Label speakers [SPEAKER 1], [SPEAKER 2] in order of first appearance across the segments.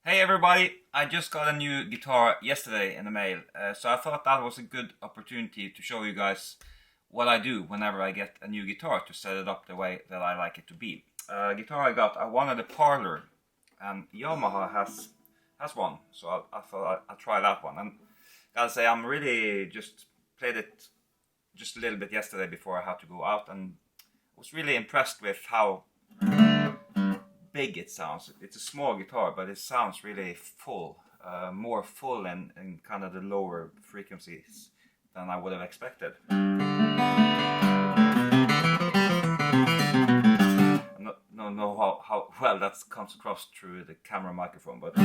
[SPEAKER 1] Hey everybody, I just got a new guitar yesterday in the mail, so I thought that was a good opportunity to show you guys what I do whenever I get a new guitar to set it up the way that I like it to be. Guitar I got, I wanted a parlor, and Yamaha has one, so I thought I'd try that one. And gotta say, I'm really just played it just a little bit yesterday before I had to go out, and was really impressed with how big it sounds. It's a small guitar, but it sounds really full, more full in kind of the lower frequencies than I would have expected. I don't know how well that comes across through the camera microphone, but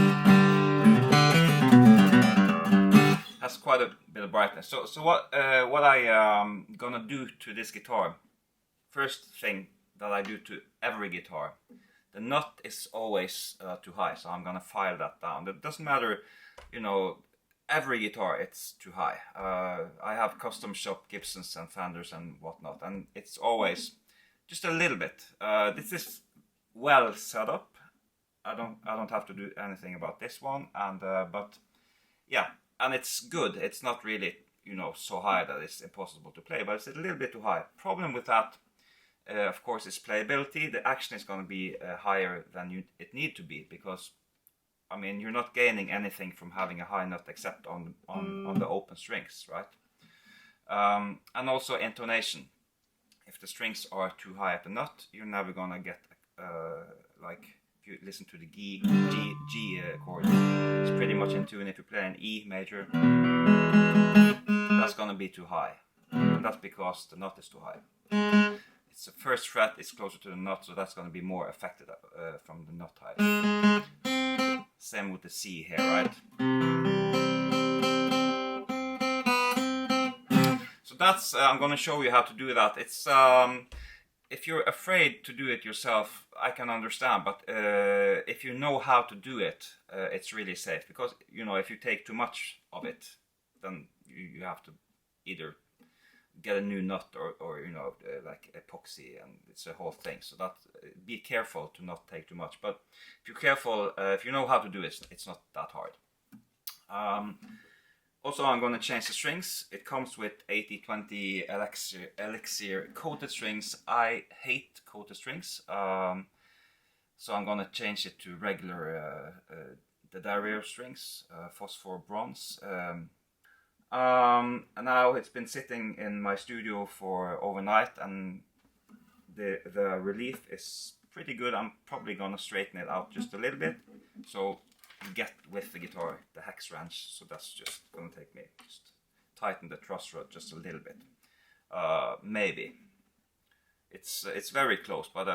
[SPEAKER 1] has quite a bit of brightness. So what I gonna do to this guitar? First thing that I do to every guitar. The nut is always too high, so I'm gonna file that down. It doesn't matter, every guitar it's too high. I have custom shop Gibsons and Fenders and whatnot, and it's always just a little bit. This is well set up. I don't have to do anything about this one, and but yeah, and it's good. It's not really so high that it's impossible to play, but it's a little bit too high. Problem with that. Of course, its playability. The action is going to be higher than it need to be, because I mean you're not gaining anything from having a high nut except on the open strings, right? And also intonation. If the strings are too high at the nut, you're never gonna get like if you listen to the G chord, it's pretty much in tune. If you play an E major, that's gonna be too high. And that's because the nut is too high. It's the first fret is closer to the nut, so that's going to be more affected from the nut height. Same with the C here, right? So that's I'm going to show you how to do that. It's if you're afraid to do it yourself, I can understand, but if you know how to do it, it's really safe, because if you take too much of it, then you have to either get a new nut or like epoxy, and it's a whole thing. So that be careful to not take too much, but if you're careful, if you know how to do it, it's not that hard. Also, I'm going to change the strings. It comes with 80/20 elixir coated strings. I hate coated strings, so I'm going to change it to regular the Dario strings, phosphor bronze. And now it's been sitting in my studio for overnight, and the relief is pretty good. I'm probably gonna straighten it out just a little bit, so you get with the guitar the hex wrench. So that's just gonna take me just tighten the truss rod just a little bit. Maybe it's very close, but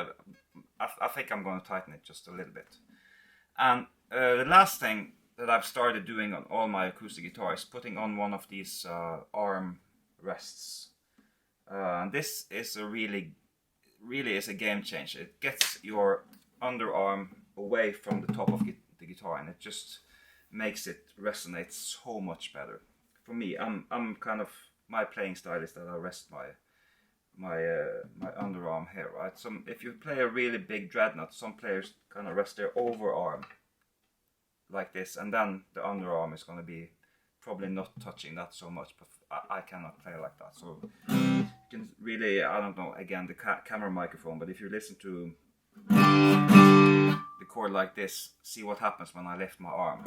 [SPEAKER 1] I think I'm gonna tighten it just a little bit. And the last thing that I've started doing on all my acoustic guitars, putting on one of these arm rests. This is a really is a game changer. It gets your underarm away from the top of the guitar, and it just makes it resonate so much better. For me, I'm kind of, my playing style is that I rest my underarm here, right? If you play a really big dreadnought, some players kind of rest their overarm like this, and then the underarm is going to be probably not touching that so much, but I cannot play like that. So you can really, I don't know, again the camera microphone, but if you listen to the chord like this, see what happens when I lift my arm,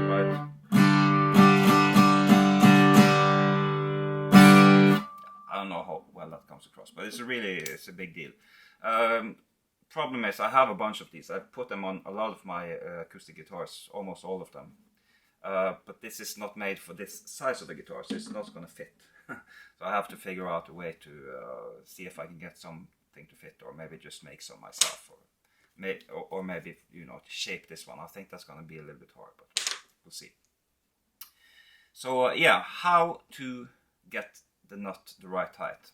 [SPEAKER 1] right? I don't know how well that comes across, but it's a big deal. Problem is, I have a bunch of these. I've put them on a lot of my acoustic guitars, almost all of them. But this is not made for this size of the guitar, so it's not going to fit. So I have to figure out a way to see if I can get something to fit, or maybe just make some myself, or maybe shape this one. I think that's going to be a little bit hard, but we'll see. So yeah, how to get the nut the right height.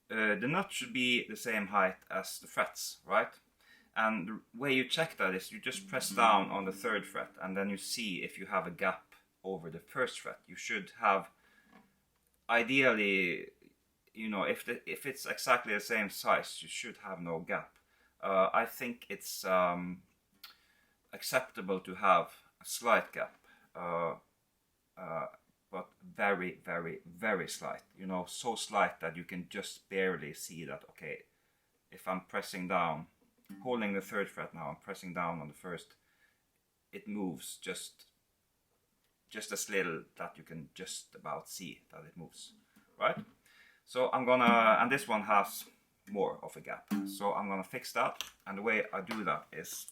[SPEAKER 1] The nut should be the same height as the frets, right? And the way you check that is you just press down on the 3rd fret, and then you see if you have a gap over the 1st fret. You should have, ideally, if it's exactly the same size, you should have no gap. I think it's acceptable to have a slight gap, but very, very, very slight. You know, so slight that you can just barely see that. Okay, if I'm pressing down, holding the 3rd fret now, I'm pressing down on the 1st, it moves just as little that you can just about see that it moves, right? So I'm gonna, and this one has more of a gap, so I'm gonna fix that. And the way I do that is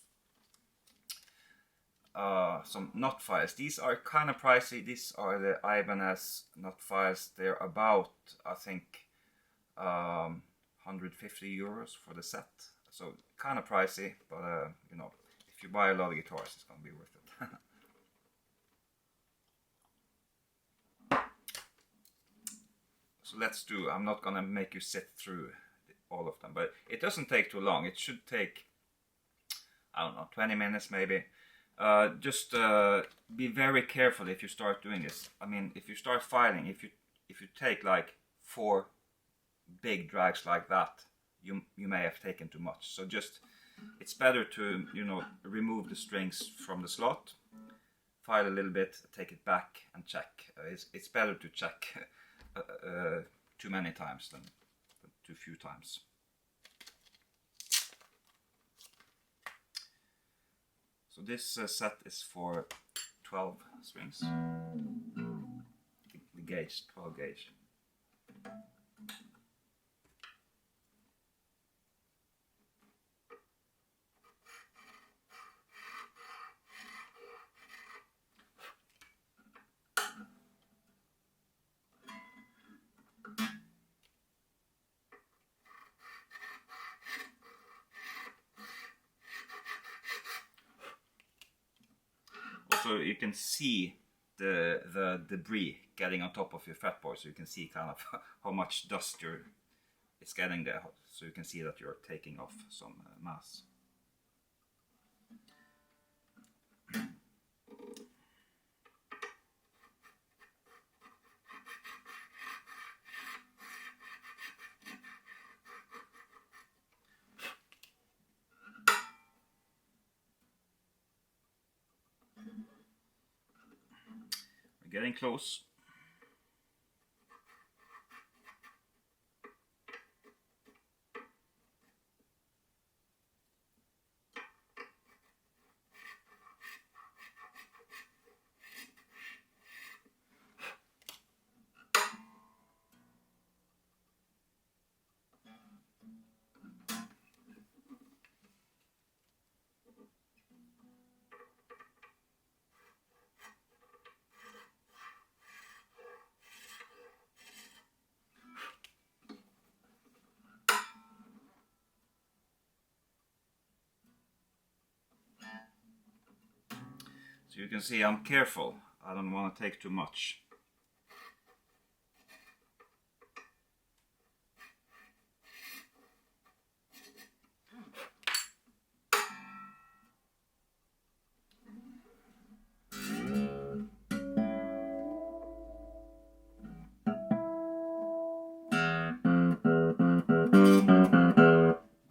[SPEAKER 1] some nut files. These are kind of pricey. These are the Ibanez nut files. They're about, I think, 150 euros for the set. So kind of pricey, but you know, if you buy a lot of guitars, it's gonna be worth it. So let's do, I'm not gonna make you sit through all of them, but it doesn't take too long. It should take, I don't know, 20 minutes maybe. Just be very careful if you start doing this. I mean, if you start filing, if you take like 4 big drags like that, you may have taken too much. So just, it's better to, you know, remove the strings from the slot, file a little bit, take it back and check. It's better to check too many times than too few times. So this set is for 12 strings, the gauge, 12 gauge. Also, you can see the debris getting on top of your fretboard, so you can see kind of how much dust it's getting there, so you can see that you're taking off some mass. We're getting close. So you can see I'm careful. I don't want to take too much. I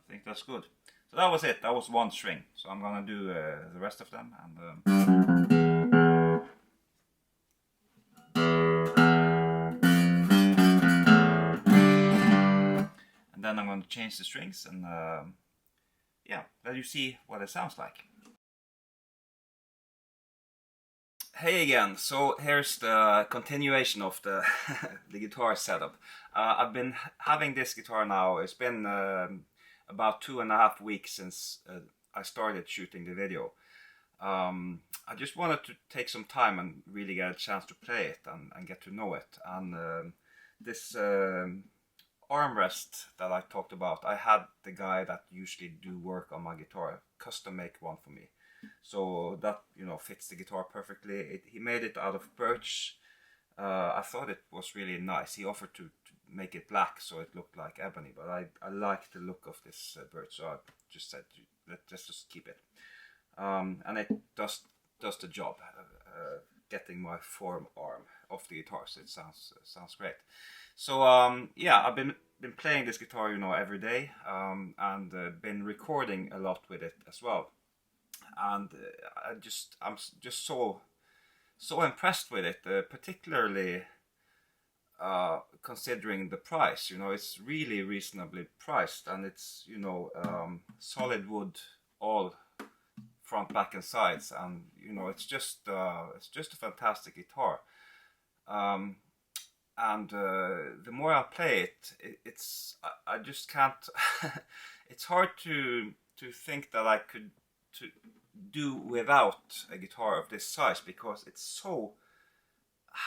[SPEAKER 1] think that's good. So that was it. That was 1 string. So I'm gonna do the rest of them, and then I'm going to change the strings and yeah, let you see what it sounds like. Hey again. So here's the continuation of the the guitar setup. I've been having this guitar now. It's been about 2.5 weeks since I started shooting the video. I just wanted to take some time and really get a chance to play it and get to know it. And this armrest that I talked about, I had the guy that usually do work on my guitar custom make one for me. So that, you know, fits the guitar perfectly. He made it out of birch. I thought it was really nice. He offered to make it black so it looked like ebony, but I like the look of this birch, so I just said let's just keep it. And it does the job, getting my form arm off the guitar, so it sounds great. So yeah, I've been playing this guitar, you know, every day, and been recording a lot with it as well. and I'm just so impressed with it, particularly considering the price. It's really reasonably priced, and it's solid wood, all front, back, and sides, and it's just a fantastic guitar. And the more I play it, I just can't. It's hard to think that I could do without a guitar of this size, because it's so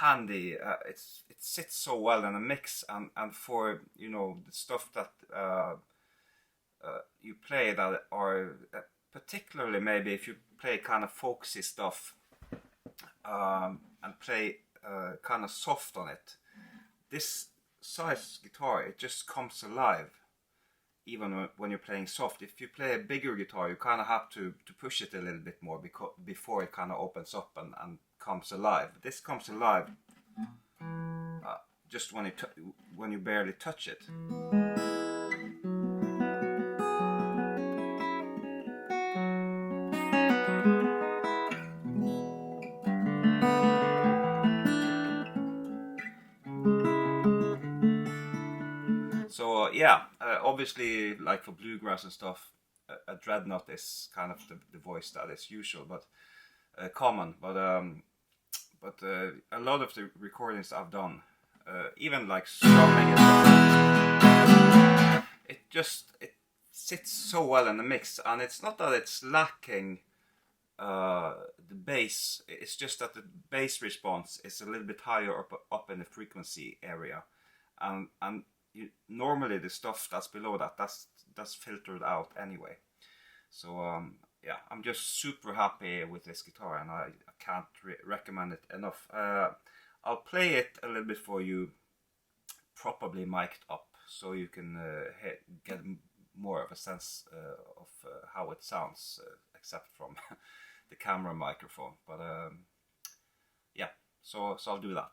[SPEAKER 1] handy. It sits so well in a mix, and for the stuff that you play that are particularly, maybe if you play kind of folksy stuff and play kind of soft on it, this size guitar, it just comes alive even when you're playing soft. If you play a bigger guitar, you kind of have to push it a little bit more before it kind of opens up and comes alive. This comes alive just when you barely touch it. So yeah, obviously, like for bluegrass and stuff, a dreadnought is kind of the voice that is usual, but common. But a lot of the recordings I've done, even like strumming and stuff, it sits so well in the mix, and it's not that it's lacking the bass. It's just that the bass response is a little bit higher up in the frequency area, and normally the stuff that's below that's filtered out anyway. So yeah, I'm just super happy with this guitar, and I can't recommend it enough. I'll play it a little bit for you, probably mic'd up, so you can get more of a sense of how it sounds, except from the camera microphone. But yeah, so I'll do that.